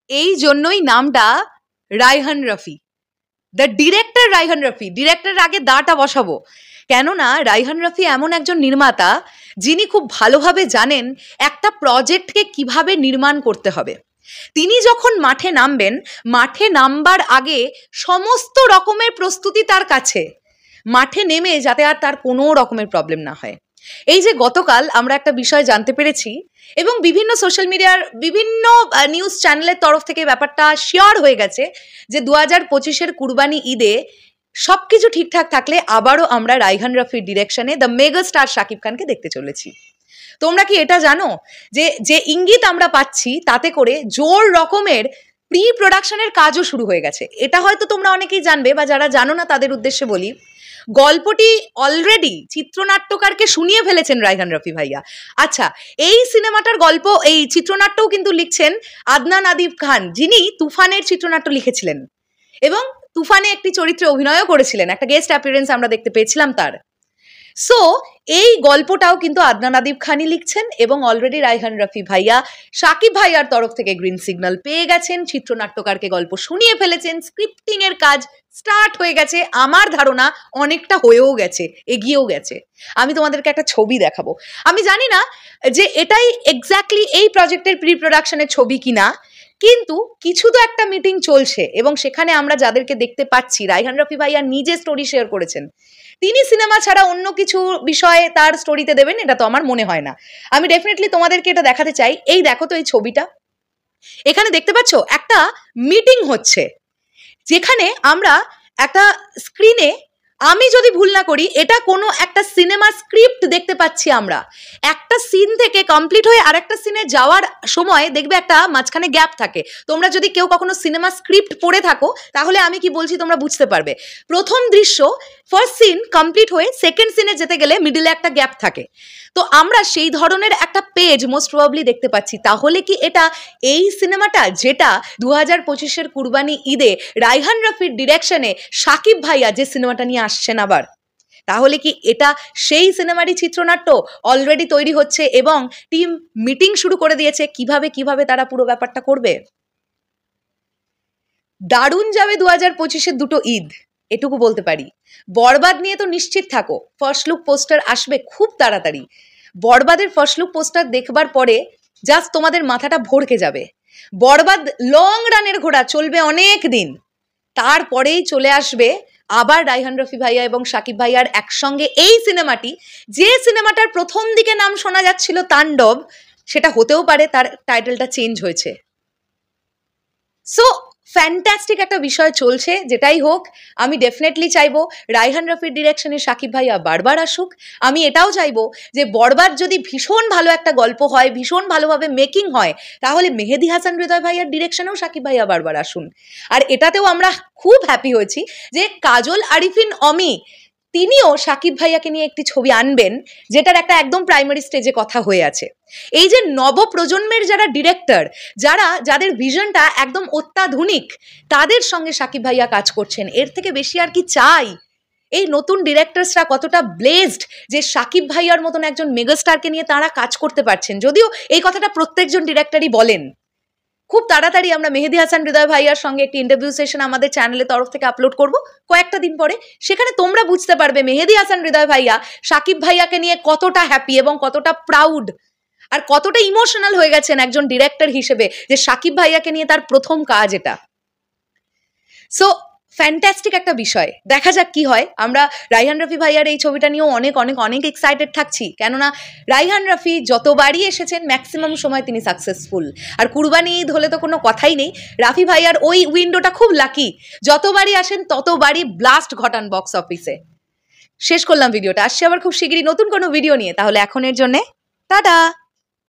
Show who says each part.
Speaker 1: এই জন্যই নামটা রায়হান রফি, দ্য ডিরেক্টর রায়হান রফি। ডিরেক্টরের আগে দাটা বসাবো, কেননা রায়হান রফি এমন একজন নির্মাতা যিনি খুব ভালোভাবে জানেন একটা প্রজেক্টকে কিভাবে নির্মাণ করতে হবে। তিনি যখন মাঠে নামবেন, মাঠে নামবার আগে সমস্ত রকমের প্রস্তুতি তার কাছে, মাঠে নেমে যাতে আর তার কোনো রকমের প্রবলেম না হয়। এই যে গতকাল আমরা একটা বিষয় জানতে পেরেছি এবং বিভিন্ন সোশ্যাল মিডিয়ার বিভিন্ন নিউজ চ্যানেলের তরফ থেকে ব্যাপারটা শেয়ার হয়ে গেছে যে 2025-এর কুরবানি ঈদে সব কিছু ঠিকঠাক থাকলে আবারও আমরা রায়হান রফির ডিরেকশনে দ্য মেগা স্টার শাকিব খানকে দেখতে চলেছি। তোমরা কি এটা জানো যে ইঙ্গিত আমরা পাচ্ছি তাতে করে জোর রকমের প্রি প্রোডাকশনের কাজও শুরু হয়ে গেছে। এটা হয়তো তোমরা অনেকেই জানবে, বা যারা জানো না তাদের উদ্দেশ্যে বলি, গল্পটি অলরেডি চিত্রনাট্যকারকে শুনিয়ে ফেলেছেন রায়হান রফি ভাইয়া। আচ্ছা, এই সিনেমাটার গল্প, এই চিত্রনাট্যও কিন্তু লিখছেন আদনান আদিব খান, যিনি তুফানের চিত্রনাট্য লিখেছিলেন এবং তুফানে একটি চরিত্রে অভিনয়ও করেছিলেন, একটা গেস্ট অ্যাপিয়ারেন্স আমরা দেখতে পেয়েছিলাম তার। সো এই গল্পটাও কিন্তু আদনান আদিব খানই লিখছেন এবং অলরেডি রায়হান রফি ভাইয়া শাকিব ভাইয়ার তরফ থেকে গ্রিন সিগন্যাল পেয়ে গেছেন, চিত্রনাট্যকারকে গল্প শুনিয়ে ফেলেছেন, স্ক্রিপ্টিং এর কাজ স্টার্ট হয়ে গেছে, আমার ধারণা অনেকটা হয়েও গেছে, এগিয়েও গেছে। আমি তোমাদেরকে একটা ছবি দেখাবো, আমি জানি না যে এটাই এক্স্যাক্টলি এই প্রজেক্টের প্রি প্রোডাকশনের ছবি কিনা, কিন্তু কিছু তো একটা মিটিং চলছে এবং সেখানে আমরা যাদেরকে দেখতে পাচ্ছি, রায়হান রফি ভাইয়া নিজে স্টোরি শেয়ার করেছেন, তিনি সিনেমা ছাড়া অন্য কিছু বিষয়ে তার স্টোরিতে দেবেন এটা তো আমার মনে হয় না। আমি ডেফিনেটলি তোমাদেরকে এটা দেখাতে চাই। এই দেখো তো এই ছবিটা, এখানে দেখতে পাচ্ছ একটা মিটিং হচ্ছে, যেখানে আমরা একটা স্ক্রিনে, আমি যদি ভুল না করি এটা কোনো একটা সিনেমার স্ক্রিপ্ট দেখতে পাচ্ছি আমরা। একটা সিন থেকে কমপ্লিট হয়ে আরেকটা সিনে যাওয়ার সময় দেখবে একটা মাঝখানে গ্যাপ থাকে। তোমরা যদি কেউ কখনো সিনেমা স্ক্রিপ্ট পড়ে থাকো তাহলে আমি কি বলছি তোমরা বুঝতে পারবে। প্রথম দৃশ্য, ফার্স্ট সিন কমপ্লিট হয়ে সেকেন্ড সিনে যেতে গেলে মিডলে একটা গ্যাপ থাকে। তো আমরা সেই ধরনের একটা পেজ মোস্ট প্রবাবলি দেখতে পাচ্ছি। তাহলে কি এটা এই সিনেমাটা, যেটা 2025-এর কুরবানি ঈদে রায়হান রফির ডিরেকশনে শাকিব ভাইয়া যে সিনেমাটা নিয়ে আসছেন আবার, তাহলে কি এটা সেই সিনেমারই চিত্রনাট্য অলরেডি তৈরি হচ্ছে এবং টিম মিটিং শুরু করে দিয়েছে কিভাবে তারা পুরো ব্যাপারটা করবে। দারুণ যাবে 2025-এর দুটো ঈদ, এটুকু বলতে পারি। বরবাদ নিয়ে তো নিশ্চিত থাকো, ফার্স্ট লুক পোস্টার আসবে খুব তাড়াতাড়ি। বরবাদের ফার্স্ট লুক পোস্টার দেখবার পরে জাস্ট তোমাদের মাথাটা ভরকে যাবে। বরবাদ লং রানের ঘোড়া, চলবে অনেক দিন, তারপরেই চলে আসবে আবার রায়হান রফি ভাইয়া এবং শাকিব ভাইয়ার একসঙ্গে এই সিনেমাটি, যে সিনেমাটার প্রথম দিকে নাম শোনা যাচ্ছিল তাণ্ডব, সেটা হতেও পারে তার টাইটেলটা চেঞ্জ হয়েছে। সো ফ্যান্টাস্টিক একটা বিষয় চলছে। যেটাই হোক, আমি ডেফিনেটলি চাইবো রায়হান রফির ডিরেকশনে শাকিব ভাইয়া বারবার আসুক। আমি এটাও চাইবো যে বরবাদ যদি ভীষণ ভালো একটা গল্প হয়, ভীষণ ভালোভাবে মেকিং হয়, তাহলে মেহেদী হাসান হৃদয় ভাইয়ার ডিরেকশনেও শাকিব ভাইয়া বারবার আসুন। আর এটাতেও আমরা খুব হ্যাপি হয়েছি যে কাজল আরিফিন অমি, তিনিও শাকিব ভাইয়াকে নিয়ে একটি ছবি আনবেন, যেটার একটা একদম প্রাইমারি স্টেজে কথা হয়ে আছে। এই যে নবপ্রজন্মের যারা ডিরেক্টর, যাদের ভিশনটা একদম অত্যাধুনিক, তাদের সঙ্গে শাকিব ভাইয়া কাজ করছেন, এর থেকে বেশি আর কি চাই। এই নতুন ডিরেক্টরসরা কতটা ব্লেসড যে শাকিব ভাইয়ার মতন একজন মেগাস্টারকে নিয়ে তারা কাজ করতে পারছেন। যদিও এই কথাটা প্রত্যেকজন ডিরেক্টরই বলেন। খুব তাড়াতাড়ি আমরা মেহেদী হাসান হৃদয় ভাইয়ার সঙ্গে একটি ইন্টারভিউ সেশন আমাদের চ্যানেলের তরফ থেকে আপলোড করব কয়েকটা দিন পরে। সেখানে তোমরা বুঝতে পারবে মেহেদী হাসান হৃদয় ভাইয়া শাকিব ভাইয়াকে নিয়ে কতটা হ্যাপি এবং কতটা প্রাউড আর কতটা ইমোশনাল হয়ে গেছেন একজন ডিরেক্টর হিসেবে, যে শাকিব ভাইয়াকে নিয়ে তার প্রথম কাজ এটা। সো ফ্যান্টাস্টিক একটা বিষয়, দেখা যাক কি হয়। আমরা রায়হান রফি ভাইয়ার এই ছবিটা নিয়েও অনেক অনেক অনেক এক্সাইটেড থাকছি, কেননা রায়হান রফি যতবারই এসেছেন ম্যাক্সিমাম সময় তিনি সাকসেসফুল। আর কুরবানি ঈদ হলে তো কোনো কথাই নেই, রাফি ভাইয়ার ওই উইন্ডোটা খুব লাকি, যতবারই আসেন ততবারই ব্লাস্ট ঘটান বক্স অফিসে। শেষ করলাম ভিডিওটা, আসছে আবার খুব শিগগিরই নতুন কোনো ভিডিও নিয়ে। তাহলে এখনের জন্যে টাটা।